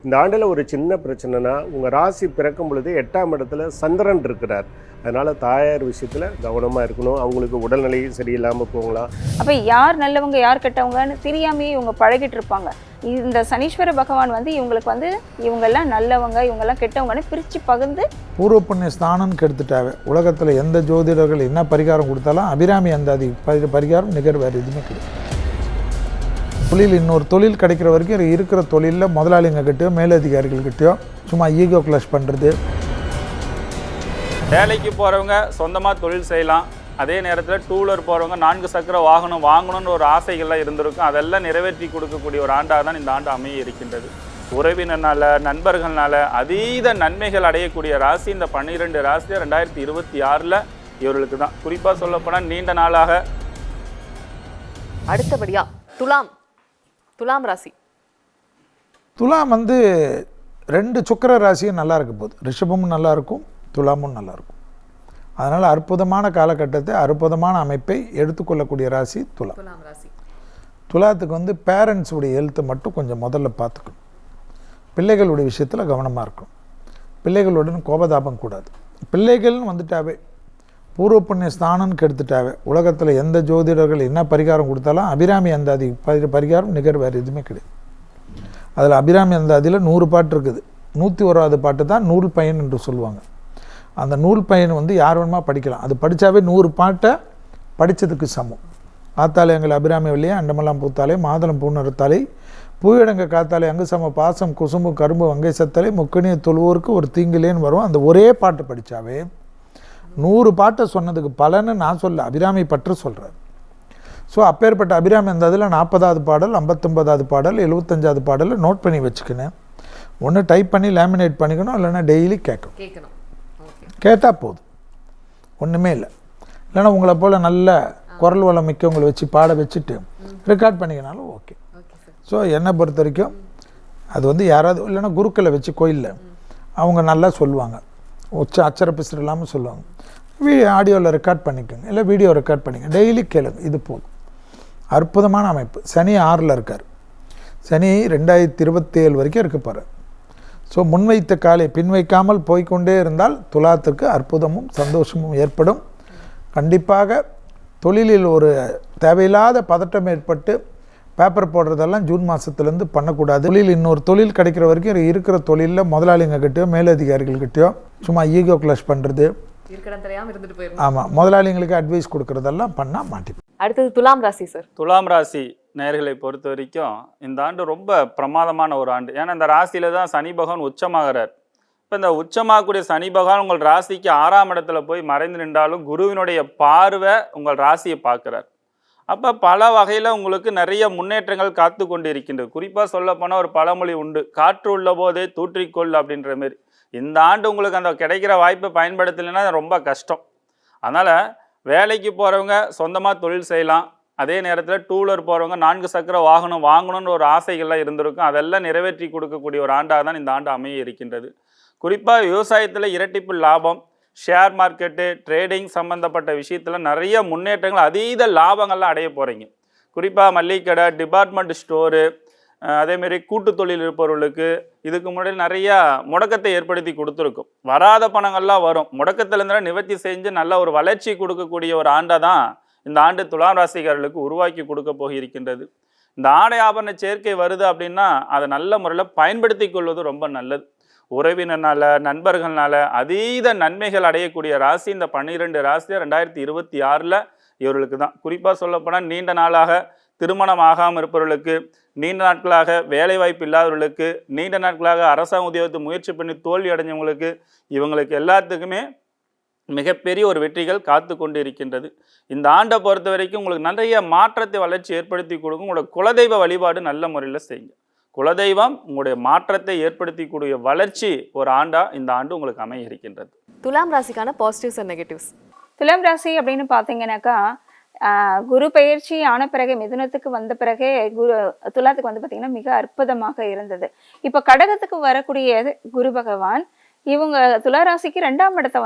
இந்த ஆண்டில் ஒரு சின்ன பிரச்சனைனா உங்கள் ராசி பிறக்கும் பொழுது 8ஆம் இடத்துல சந்திரன் இருக்கிறார். அதனால் தாயார் விஷயத்தில் கவனமாக இருக்கணும். அவங்களுக்கு உடல்நிலை சரியில்லாமல் போகலாம். அப்போ யார் நல்லவங்க யார் கெட்டவங்கன்னு தெரியாமையே இவங்க பழகிட்டு இருப்பாங்க. இந்த சனீஸ்வர பகவான் இவங்களுக்கு இவங்கெல்லாம் நல்லவங்க இவங்கெல்லாம் கெட்டவங்கன்னு பிரித்து பகிர்ந்து பூர்வ புண்ணிய ஸ்தானம்னு கெடுத்துட்டாவே உலகத்தில் எந்த ஜோதிடர்கள் என்ன பரிகாரம் கொடுத்தாலும் அபிராமி அந்தாதி பரிகாரம் நிகர் வேறு எதுவுமே கிடையாது. தொழில் இன்னொரு தொழில் கிடைக்கிற வரைக்கும் இருக்கிற தொழிலில் முதலாளிங்கக்கிட்டயோ மேலதிகாரிகள்கிட்டயோ சும்மா ஈகோ கிளாஷ் பண்ணுறது. வேலைக்கு போகிறவங்க சொந்தமாக தொழில் செய்யலாம். அதே நேரத்தில் டூலர் போகிறவங்க 4 சக்கர வாகனம் வாங்கணும்னு ஒரு ஆசைகள்லாம் இருந்திருக்கும். அதெல்லாம் நிறைவேற்றி கொடுக்கக்கூடிய ஒரு ஆண்டாக தான் இந்த ஆண்டு அமைய இருக்கின்றது. உறவினர்னால நண்பர்கள்னால அதீத நன்மைகள் அடையக்கூடிய ராசி இந்த 12 ராசி 2026 இவர்களுக்கு தான். குறிப்பாக சொல்லப்போனால் நீண்ட நாளாக. அடுத்தபடியா துலாம் ராசி. துலாம் 2 சுக்கிர ராசியும் நல்லா இருக்க போகுது. ரிஷபமும் நல்லா இருக்கும், துலாமும் நல்லா இருக்கும். அதனால் அற்புதமான காலகட்டத்தை அற்புதமான அமைப்பை எடுத்துக்கொள்ளக்கூடிய ராசி துலாம் ராசி. துலாத்துக்கு பேரண்ட்ஸுடைய ஹெல்த்தை மட்டும் கொஞ்சம் முதல்ல பார்த்துக்கணும். பிள்ளைகளுடைய விஷயத்தில் கவனமாக இருக்கணும். பிள்ளைகளுடன் கோபதாபம் கூடாது. பிள்ளைகள்னு வந்துட்டாவே பூர்வ புண்ணிய ஸ்தானம்னு கெடுத்துட்டாவே உலகத்தில் எந்த ஜோதிடர்கள் என்ன பரிகாரம் கொடுத்தாலும் அபிராமி அந்தாதி பரிகாரம் நிகர் வேறு எதுவுமே கிடையாது. அதில் அபிராமி அந்தாதியில் 100 பாட்டு இருக்குது. 101வது பாட்டு தான் நூல் பயன் என்று சொல்லுவாங்க. அந்த நூல் பயன் யார் வேணுமா படிக்கலாம். அது படித்தாவே 100 பாட்டை படித்ததுக்கு சமம். காத்தாலே எங்கள் அபிராமி வழியே அண்டமெல்லாம் பூத்தாலே மாதளம் பூநறுத்தாலே பூயடங்க காத்தாலே அங்கு சம பாசம் குசும்பு கரும்பு வங்கை சத்தாலே முக்கணிய தொழுவோருக்கு ஒரு தீங்கிலேன்னு வரும். அந்த ஒரே பாட்டு படித்தாவே 100 பாட்டை சொன்னதுக்கு பலன்னு நான் சொல்ல அபிராமி பற்று சொல்கிறேன். ஸோ அப்பேற்பட்ட அபிராமி அந்த அதில் 40வது பாடல் 59வது பாடல் 75வது பாடல் நோட் பண்ணி வச்சுக்கினேன். ஒன்று டைப் பண்ணி லேமினேட் பண்ணிக்கணும், இல்லைன்னா டெய்லி கேட்கணும். கேட்டால் போதும், ஒன்றுமே இல்லை. இல்லைன்னா உங்களை போல் நல்ல குரல் வளம் மிக்கவங்களை வச்சு பாட வச்சுட்டு ரெக்கார்ட் பண்ணிக்கினாலும் ஓகே. ஸோ என்னை பொறுத்த வரைக்கும் அது யாராவது இல்லைன்னா குருக்களை வச்சு கோயிலில் அவங்க நல்லா சொல்லுவாங்க, அச்சர பிசர் இல்லாமல் சொல்லுவாங்க. ஆடியோவில் ரெக்கார்ட் பண்ணிக்கோங்க, இல்லை வீடியோ ரெக்கார்ட் பண்ணிக்கோங்க, டெய்லி கேளுங்க. இது போதும். அற்புதமான அமைப்பு. சனி 6ல் இருக்கார். சனி 2027 வரைக்கும் இருக்க போகிறார். ஸோ முன்வைத்த காலை பின் வைக்காமல் போய்கொண்டே இருந்தால் துலாத்திற்கு அற்புதமும் சந்தோஷமும் ஏற்படும். கண்டிப்பாக தொழிலில் ஒரு தேவையில்லாத பதட்டம் ஏற்பட்டு பேப்பர் போடுறதெல்லாம் ஜூன் மாதத்துலேருந்து பண்ணக்கூடாது. தொழில் இன்னொரு தொழில் கிடைக்கிற வரைக்கும் இருக்கிற தொழிலில் முதலாளிங்கக்கிட்டயோ மேலதிகாரிகள்கிட்டயோ சும்மா ஈகோ கிளாஷ் பண்ணுறது. ஆமாம், முதலாளிங்களுக்கு அட்வைஸ் கொடுக்குறதெல்லாம் பண்ணால் மாட்டிப்போம். அடுத்தது துலாம் ராசி சார். துலாம் ராசி நேயர்களை பொறுத்த வரைக்கும் இந்த ஆண்டு ரொம்ப பிரமாதமான ஒரு ஆண்டு. ஏன்னா இந்த ராசியில தான் சனி பகவான் உச்சமாகிறார். இப்போ இந்த உச்சமாகக்கூடிய சனி பகவான் உங்கள் ராசிக்கு 6ஆம் இடத்துல போய் மறைந்து நின்றாலும் குருவினுடைய பார்வை உங்கள் ராசியை பார்க்குறார். அப்போ பல வகையில் உங்களுக்கு நிறைய முன்னேற்றங்கள் காத்து கொண்டு இருக்கின்றது. குறிப்பாக சொல்லப்போனால் ஒரு பழமொழி உண்டு, காற்று உள்ள போதே தூற்றிக்கொள் அப்படின்ற மாரி. இந்த ஆண்டு உங்களுக்கு அந்த கிடைக்கிற வாய்ப்பை பயன்படுத்தலைன்னா ரொம்ப கஷ்டம். அதனால் வேலைக்கு போகிறவங்க சொந்தமாக தொழில் செய்யலாம். அதே நேரத்தில் டூலர் போகிறவங்க 4 சக்கர வாகனம் வாங்கணும்னு ஒரு ஆசைகள்லாம் இருந்திருக்கும். அதெல்லாம் நிறைவேற்றி கொடுக்கக்கூடிய ஒரு ஆண்டாக தான் இந்த ஆண்டு அமைய இருக்கின்றது. குறிப்பாக விவசாயத்தில் இரட்டிப்பு லாபம், ஷேர் மார்க்கெட்டு ட்ரேடிங் சம்மந்தப்பட்ட விஷயத்தில் நிறைய முன்னேற்றங்கள் அதீத லாபங்கள்லாம் அடைய போகிறீங்க. குறிப்பாக மல்லிகை கடை, டிபார்ட்மெண்ட் ஸ்டோரு, அதேமாரி கூட்டு தொழில் இருப்பவர்களுக்கு இதுக்கு முன்னாடி நிறையா முடக்கத்தை ஏற்படுத்தி கொடுத்துருக்கும். வராத பணங்கள்லாம் வரும். முடக்கத்திலேருந்து நிவர்த்தி செஞ்சு நல்ல ஒரு வளர்ச்சி கொடுக்கக்கூடிய ஒரு ஆண்டாக தான் இந்த ஆண்டு துலாம் ராசிக்காரர்களுக்கு உருவாக்கி கொடுக்க போக இருக்கின்றது. இந்த ஆடை ஆபரண சேர்க்கை வருது அப்படின்னா அதை நல்ல முறையில் பயன்படுத்தி கொள்வது ரொம்ப நல்லது. உறவினர்னால நண்பர்கள்னால அதீத நன்மைகள் அடையக்கூடிய ராசி இந்த 12 ராசி 2026 இவர்களுக்கு தான். குறிப்பாக சொல்லப்போனால் நீண்ட நாளாக திருமணம் ஆகாமல் இருப்பவர்களுக்கு, நீண்ட நாட்களாக வேலைவாய்ப்பு இல்லாதவர்களுக்கு, நீண்ட நாட்களாக அரசாங்க உத்தியோகத்தை முயற்சி பண்ணி தோல்வி அடைஞ்சவங்களுக்கு, இவங்களுக்கு எல்லாத்துக்குமே மிகப்பெரிய ஒரு வெற்றிகள் காத்து கொண்டு இருக்கின்றது. இந்த ஆண்டை பொறுத்த வரைக்கும் உங்களுக்கு நிறைய மாற்றத்தை வளர்ச்சி ஏற்படுத்தி கொடுக்கும். உங்களோட குலதெய்வ வழிபாடு நல்ல முறையில் செய்யுங்க. குலதெய்வம் உங்களுடைய மாற்றத்தை ஏற்படுத்திக்கூடிய வளர்ச்சி ஒரு ஆண்டா இந்த ஆண்டு உங்களுக்கு அமைய இருக்கின்றது. துலாம் ராசிக்கான பாசிட்டிவ்ஸ் அண்ட் நெகட்டிவ்ஸ். துலாம் ராசி அப்படின்னு பார்த்தீங்கன்னாக்கா குரு பெயர்ச்சி ஆன பிறகு மிதுனத்துக்கு வந்த பிறகே துலாத்துக்கு பார்த்தீங்கன்னா மிக அற்புதமாக இருந்தது. இப்போ கடகத்துக்கு வரக்கூடிய குரு பகவான் இவங்க துளாராசிக்கு 2ஆம் இடத்தை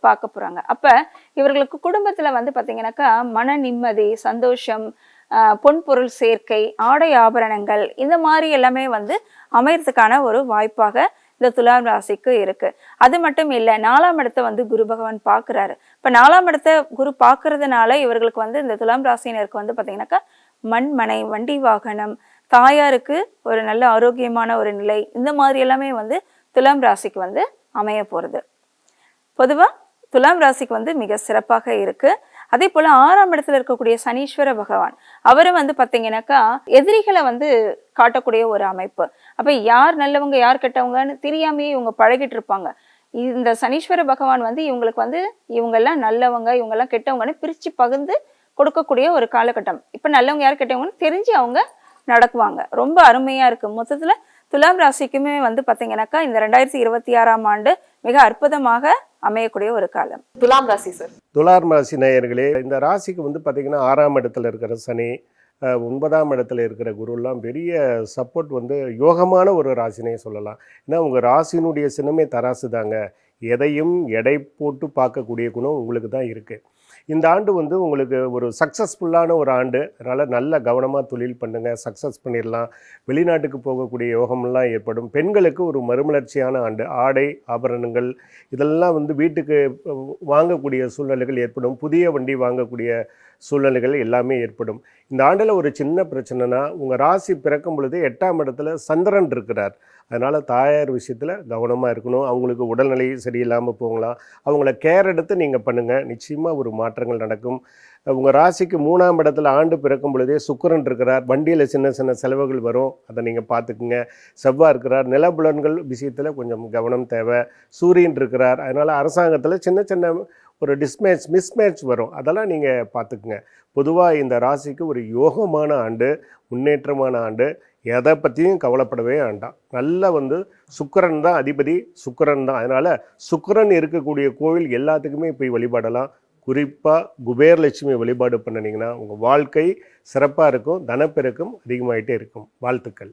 பார்க்க போறாங்க. அப்ப இவர்களுக்கு குடும்பத்துல பார்த்தீங்கன்னாக்கா மன நிம்மதி, சந்தோஷம், பொன்பொருள் சேர்க்கை, ஆடை ஆபரணங்கள் இந்த மாதிரி எல்லாமே வந்து அமையறதுக்கான ஒரு வாய்ப்பாக இந்த துலாம் ராசிக்கு இருக்கு. அது மட்டும் இல்லை, 4ஆம் இடத்தை வந்து குரு பகவான் பார்க்குறாரு. இப்போ 4ஆம் இடத்தை குரு பார்க்கறதுனால இவர்களுக்கு வந்து இந்த துலாம் ராசினருக்கு வந்து பார்த்தீங்கன்னாக்கா மண்மனை, வண்டி வாகனம், தாயாருக்கு ஒரு நல்ல ஆரோக்கியமான ஒரு நிலை, இந்த மாதிரி எல்லாமே வந்து துலாம் ராசிக்கு வந்து அமைய போகிறது. பொதுவாக துலாம் ராசிக்கு வந்து மிக சிறப்பாக இருக்கு. அதே போல் 6ஆம் இடத்துல இருக்கக்கூடிய சனீஸ்வர பகவான் அவரும் வந்து பார்த்தீங்கன்னாக்கா எதிரிகளை வந்து காட்டக்கூடிய ஒரு அமைப்பு. அப்போ யார் நல்லவங்க யார் கெட்டவங்கன்னு தெரியாமையே இவங்க பழகிட்டு இருப்பாங்க. இந்த சனீஸ்வர பகவான் வந்து இவங்களுக்கு வந்து இவங்கெல்லாம் நல்லவங்க இவங்கெல்லாம் கெட்டவங்கன்னு பிரித்து பகிர்ந்து கொடுக்கக்கூடிய ஒரு காலகட்டம். இப்போ நல்லவங்க யார் கெட்டவங்கன்னு தெரிஞ்சு அவங்க நடக்குவாங்க. ரொம்ப அருமையாக இருக்குது. மொத்தத்தில் துலாம் ராசிக்குமே வந்து பார்த்தீங்கன்னாக்கா இந்த 2026ஆம் ஆண்டு மிக அற்புதமாக அமையக்கூடிய ஒரு காலம். துலாம் ராசி சார். துலாம் ராசி நேயர்களே, இந்த ராசிக்கு வந்து பார்த்தீங்கன்னா 6ஆம் இடத்துல இருக்கிற சனி, 9ஆம் இடத்துல இருக்கிற குருலாம் பெரிய சப்போர்ட் வந்து யோகமான ஒரு ராசினே சொல்லலாம். ஏன்னா உங்கள் ராசினுடைய சின்னமே தராசு தாங்க. எதையும் எடை போட்டு பார்க்கக்கூடிய குணம் உங்களுக்கு தான் இருக்குது. இந்த ஆண்டு வந்து உங்களுக்கு ஒரு சக்ஸஸ்ஃபுல்லான ஒரு ஆண்டு. அதனால் நல்ல கவனமாக தொழில் பண்ணுங்கள், சக்ஸஸ் பண்ணிடலாம். வெளிநாட்டுக்கு போகக்கூடிய யோகமெல்லாம் ஏற்படும். பெண்களுக்கு ஒரு மறுமலர்ச்சியான ஆண்டு. ஆடை ஆபரணங்கள் இதெல்லாம் வந்து வீட்டுக்கு வாங்கக்கூடிய சூழ்நிலைகள் ஏற்படும். புதிய வண்டி வாங்கக்கூடிய சூழ்நிலைகள் எல்லாமே ஏற்படும். இந்த ஆண்டில் ஒரு சின்ன பிரச்சனைனா, உங்கள் ராசி பிறக்கும் பொழுது 8ஆம் இடத்துல சந்திரன் இருக்கிறார். அதனால் தாயார் விஷயத்தில் கவனமாக இருக்கணும். அவங்களுக்கு உடல்நிலை சரியில்லாமல் போகலாம். அவங்கள கேர் எடுத்து நீங்கள் பண்ணுங்கள், நிச்சயமாக ஒரு மாற்றங்கள் நடக்கும். உங்கள் ராசிக்கு 3ஆம் இடத்துல ஆண்டு பிறக்கும் பொழுதே சுக்கிரன் இருக்கிறார். வண்டியில் சின்ன சின்ன செலவுகள் வரும், அதை நீங்கள் பார்த்துக்குங்க. செவ்வாய் இருக்கிறார். நிலப்புலன்கள் விஷயத்தில் கொஞ்சம் கவனம் தேவை. சூரியன் இருக்கிறார். அதனால் அரசாங்கத்தில் சின்ன சின்ன ஒரு மிஸ்மேட்ச் வரும், அதெல்லாம் நீங்கள் பார்த்துக்குங்க. பொதுவாக இந்த ராசிக்கு ஒரு யோகமான ஆண்டு, முன்னேற்றமான ஆண்டு. எதை பற்றியும் கவலைப்படவே வேண்டாம். நல்லா வந்து சுக்கிரன் தான் அதிபதி, சுக்கிரன் தான். அதனால் சுக்கிரன் இருக்கக்கூடிய கோவில் எல்லாத்துக்குமே போய் வழிபாடலாம். குறிப்பாக குபேரலட்சுமி வழிபாடு பண்ணினீங்கன்னா உங்கள் வாழ்க்கை சிறப்பாக இருக்கும், தனப்பெருக்கம் அதிகமாகிட்டே இருக்கும். வாழ்த்துக்கள்.